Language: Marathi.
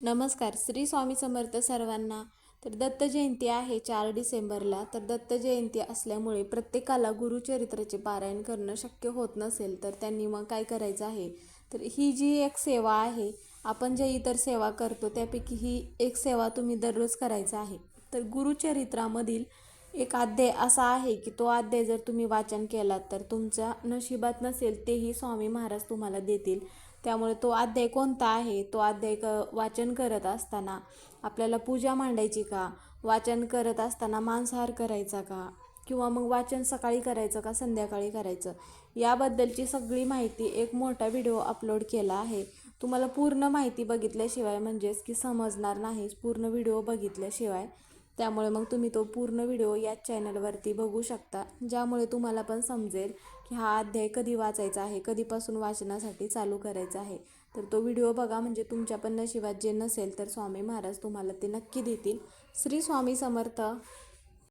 नमस्कार. श्री स्वामी समर्थ सर्वांना. तर दत्त जयंती आहे 4 डिसेंबरला. तर दत्त जयंती असल्यामुळे प्रत्येकाला गुरुचरित्राचे पारायण करणं शक्य होत नसेल तर त्यांनी मग काय करायचं आहे, तर ही जी एक सेवा आहे, आपण ज्या इतर सेवा करतो त्यापैकी ही एक सेवा तुम्ही दररोज करायचा आहे. तर गुरुचरित्रामधील एक अध्याय असा आहे की तो अध्याय जर तुम्ही वाचन केलात तर तुमच्या नशिबात नसेल तेही स्वामी महाराज तुम्हाला देतील. त्यामुळे तो अध्याय कोणता आहे, तो अध्याय वाचन करत असताना आपल्याला पूजा मांडायची का, वाचन करत असताना मांसाहार करायचा का, किंवा मग वाचन सकाळी करायचं का संध्याकाळी करायचं, याबद्दलची सगळी माहिती एक मोठा व्हिडिओ अपलोड केला आहे. तुम्हाला पूर्ण माहिती बघितल्याशिवाय म्हणजेच की समजणार नाही पूर्ण व्हिडिओ बघितल्याशिवाय. त्यामुळे मग तुम्ही तो पूर्ण व्हिडिओ याच चॅनलवरती बघू शकता, ज्यामुळे तुम्हाला पण समजेल की हा अध्याय कधी वाचायचा आहे, कधीपासून वाचनासाठी चालू करायचा आहे. तर तो व्हिडिओ बघा, म्हणजे तुमच्या पण नशिबात जे नसेल तर स्वामी महाराज तुम्हाला ते नक्की देतील. श्री स्वामी समर्थ.